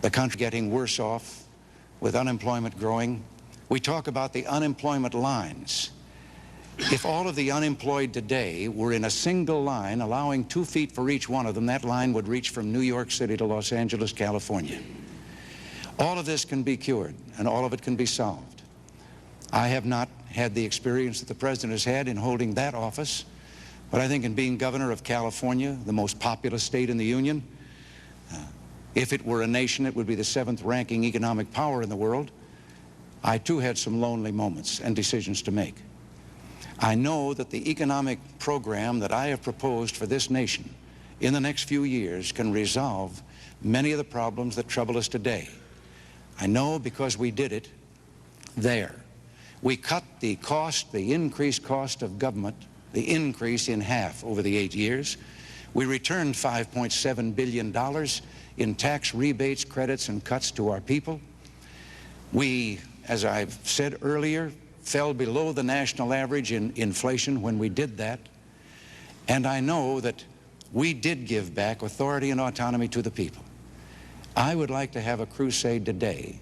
the country getting worse off with unemployment growing. We talk about the unemployment lines. If all of the unemployed today were in a single line, allowing 2 feet for each one of them, that line would reach from New York City to Los Angeles, California. All of this can be cured, and all of it can be solved. I have not had the experience that the President has had in holding that office, but I think in being governor of California, the most populous state in the Union, if it were a nation, it would be the 7th ranking economic power in the world. I too had some lonely moments and decisions to make. I know that the economic program that I have proposed for this nation in the next few years can resolve many of the problems that trouble us today. I know because we did it there. We cut the cost, the increased cost of government, the increase in half over the 8 years. We returned $5.7 billion in tax rebates, credits, and cuts to our people. We, as I've said earlier, fell below the national average in inflation when we did that. And I know that we did give back authority and autonomy to the people. I would like to have a crusade today,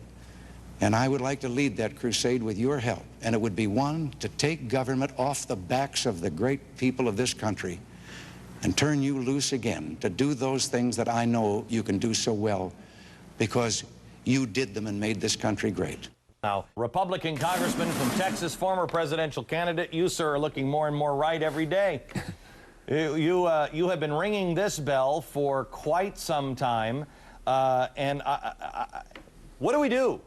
and I would like to lead that crusade with your help. And it would be one to take government off the backs of the great people of this country and turn you loose again to do those things that I know you can do so well because you did them and made this country great. Now, Republican Congressman from Texas, former presidential candidate, you, sir, are looking more and more right every day. You have been ringing this bell for quite some time, and what do we do?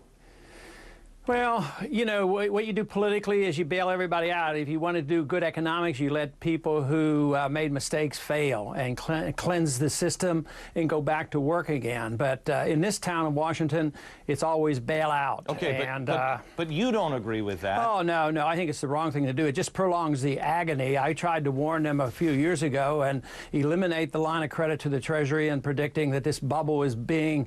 Well, you know, what you do politically is you bail everybody out. If you want to do good economics, you let people who made mistakes fail and cleanse the system and go back to work again. But in this town of Washington, it's always bail out. Okay, but you don't agree with that. Oh, no, no. I think it's the wrong thing to do. It just prolongs the agony. I tried to warn them a few years ago and eliminate the line of credit to the Treasury and predicting that this bubble is being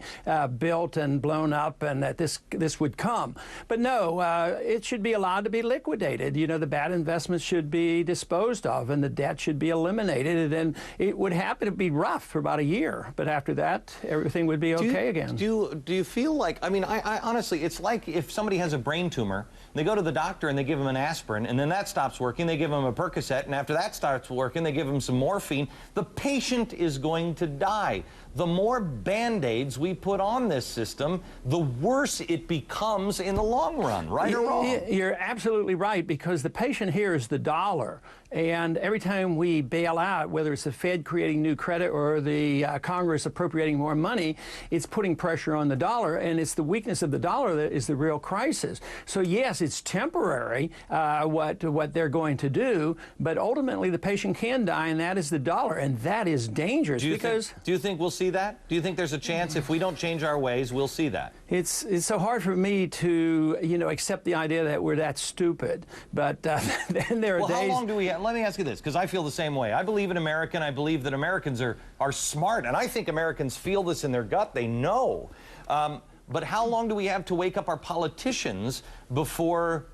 built and blown up and that this would come. But no, it should be allowed to be liquidated. You know, the bad investments should be disposed of and the debt should be eliminated. And it would happen to be rough for about a year. But after that, everything would be okay again. Do you feel like, I mean, I honestly, it's like if somebody has a brain tumor, they go to the doctor and they give them an aspirin, and then that stops working, they give them a Percocet, and after that starts working, they give them some morphine. The patient is going to die. The more Band-Aids we put on this system, the worse it becomes in the long run, right or wrong? You're absolutely right, because the patient here is the dollar. And every time we bail out, whether it's the Fed creating new credit or the Congress appropriating more money, it's putting pressure on the dollar, and it's the weakness of the dollar that is the real crisis. So yes, it's temporary, what they're going to do, but ultimately the patient can die, and that is the dollar, and that is dangerous. Do you think we'll see that? Do you think there's a chance if we don't change our ways, we'll see that? It's so hard for me to, you know, accept the idea that we're that stupid. But then there are days. How long do we have? Let me ask you this, because I feel the same way. I believe in America, and I believe that Americans are smart, and I think Americans feel this in their gut. They know. But how long do we have to wake up our politicians before?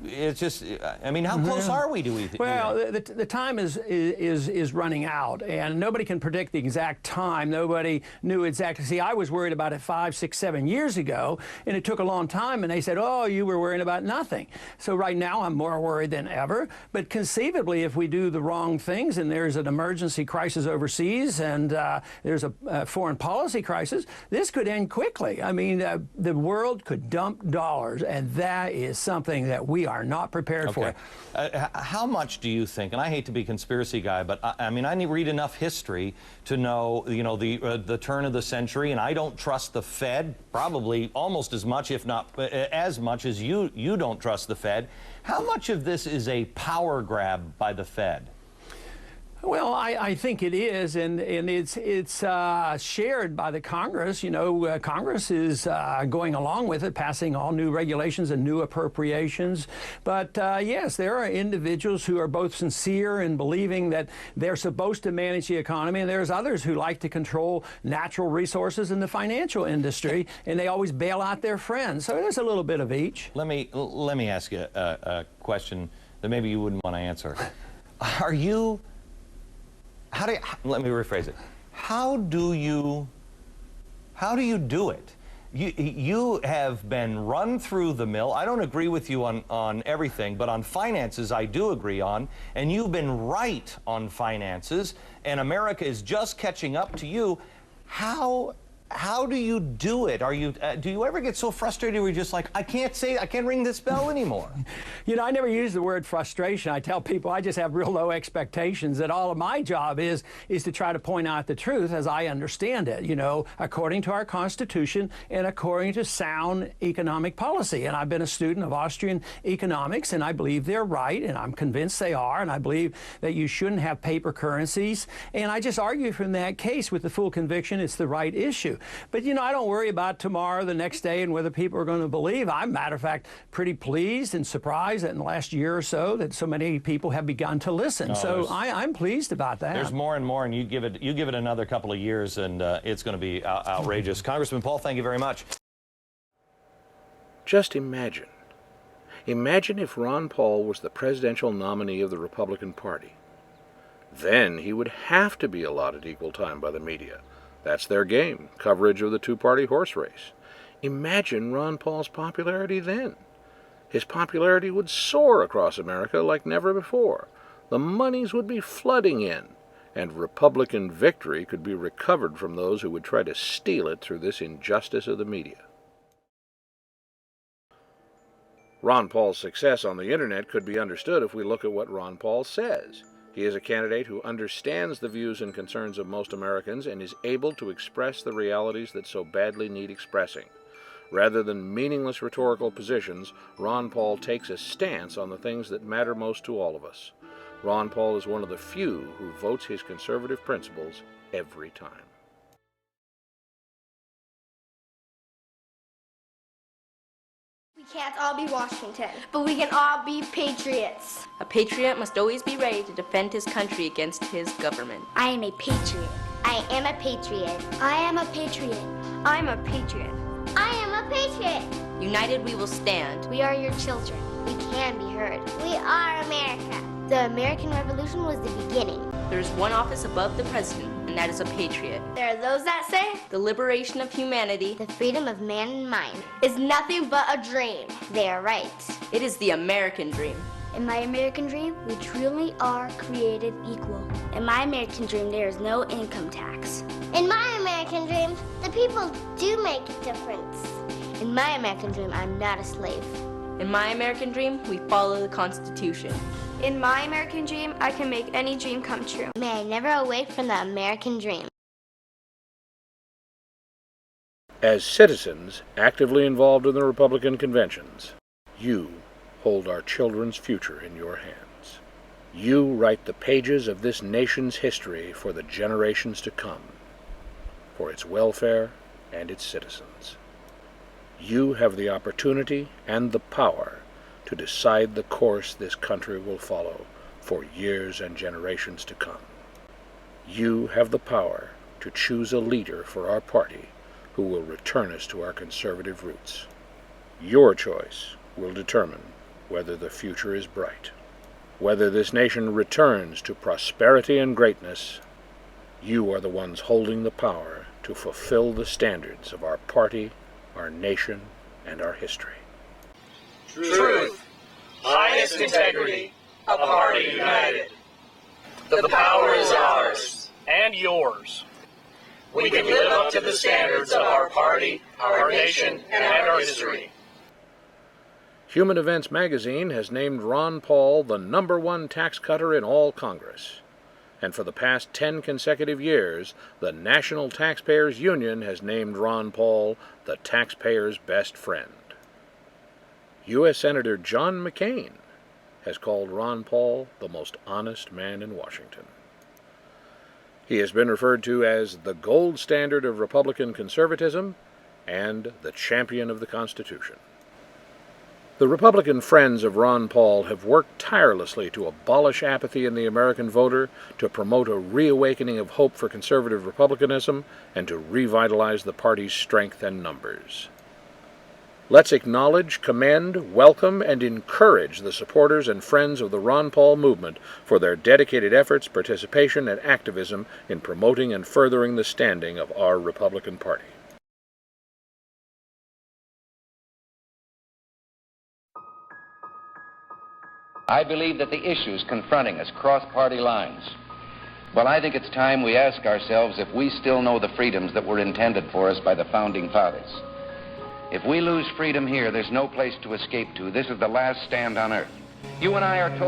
It's just, I mean, how close are we, do we think? Well, the time is running out, and nobody can predict the exact time. Nobody knew exactly. See, I was worried about it 5, 6, 7 years ago, and it took a long time, and they said, oh, you were worrying about nothing. So right now I'm more worried than ever, but conceivably if we do the wrong things and there's an emergency crisis overseas and there's a foreign policy crisis, this could end quickly. I mean, the world could dump dollars, and that is something that we are not prepared for. How much do you think, and I hate to be a conspiracy guy, but I mean, I read enough history to know, you know, the turn of the century, and I don't trust the Fed, probably almost as much, if not as much as you don't trust the Fed. How much of this is a power grab by the Fed? Well, I think it is, and it's shared by the Congress. You know, Congress is going along with it, passing all new regulations and new appropriations. But yes, there are individuals who are both sincere in believing that they're supposed to manage the economy, and there's others who like to control natural resources in the financial industry, and they always bail out their friends. So there's a little bit of each. Let me ask you a question that maybe you wouldn't want to answer. Are you? Let me rephrase it. How do you How do you do it? You have been run through the mill. I don't agree with you on everything, but on finances I do agree on, and you've been right on finances, and America is just catching up to you. How do you do it? Do you ever get so frustrated where you're just like, I can't ring this bell anymore? You know, I never use the word frustration. I tell people I just have real low expectations, that all of my job is to try to point out the truth as I understand it, you know, according to our Constitution and according to sound economic policy. And I've been a student of Austrian economics, and I believe they're right, and I'm convinced they are, and I believe that you shouldn't have paper currencies. And I just argue from that case with the full conviction it's the right issue. But, you know, I don't worry about tomorrow, the next day, and whether people are going to believe. I'm, matter of fact, pretty pleased and surprised that in the last year or so that so many people have begun to listen. No, so I'm pleased about that. There's more and more, and you give it another couple of years, and it's going to be outrageous. Congressman Paul, thank you very much. Just imagine. Imagine if Ron Paul was the presidential nominee of the Republican Party. Then he would have to be allotted equal time by the media. That's their game, coverage of the two-party horse race. Imagine Ron Paul's popularity then. His popularity would soar across America like never before. The monies would be flooding in, and Republican victory could be recovered from those who would try to steal it through this injustice of the media. Ron Paul's success on the internet could be understood if we look at what Ron Paul says. He is a candidate who understands the views and concerns of most Americans and is able to express the realities that so badly need expressing. Rather than meaningless rhetorical positions, Ron Paul takes a stance on the things that matter most to all of us. Ron Paul is one of the few who votes his conservative principles every time. We can't all be Washington, but we can all be patriots. A patriot must always be ready to defend his country against his government. I am a patriot. I am a patriot. I am a patriot. I'm a patriot. I am a patriot. United we will stand. We are your children. We can be heard. We are America. The American Revolution was the beginning. There is one office above the president, and that is a patriot. There are those that say the liberation of humanity, the freedom of man and mind, is nothing but a dream. They are right. It is the American dream. In my American dream, we truly are created equal. In my American dream, there is no income tax. In my American dream, the people do make a difference. In my American dream, I'm not a slave. In my American dream, we follow the Constitution. In my American dream, I can make any dream come true. May I never away from the American dream. As citizens actively involved in the Republican conventions, you hold our children's future in your hands. You write the pages of this nation's history for the generations to come, for its welfare and its citizens. You have the opportunity and the power to decide the course this country will follow for years and generations to come. You have the power to choose a leader for our party who will return us to our conservative roots. Your choice will determine whether the future is bright, whether this nation returns to prosperity and greatness. You are the ones holding the power to fulfill the standards of our party, our nation, and our history. Truth, highest integrity, a party united. The power is ours. And yours. We can live up to the standards of our party, our nation, and our history. Human Events magazine has named Ron Paul the #1 tax cutter in all Congress. And for the past 10 consecutive years, the National Taxpayers Union has named Ron Paul the taxpayer's best friend. U.S. Senator John McCain has called Ron Paul the most honest man in Washington. He has been referred to as the gold standard of Republican conservatism and the champion of the Constitution. The Republican friends of Ron Paul have worked tirelessly to abolish apathy in the American voter, to promote a reawakening of hope for conservative republicanism, and to revitalize the party's strength and numbers. Let's acknowledge, commend, welcome, and encourage the supporters and friends of the Ron Paul movement for their dedicated efforts, participation, and activism in promoting and furthering the standing of our Republican Party. I believe that the issues confronting us cross party lines. Well, I think it's time we ask ourselves if we still know the freedoms that were intended for us by the Founding Fathers. If we lose freedom here, there's no place to escape to. This is the last stand on earth. You and I are told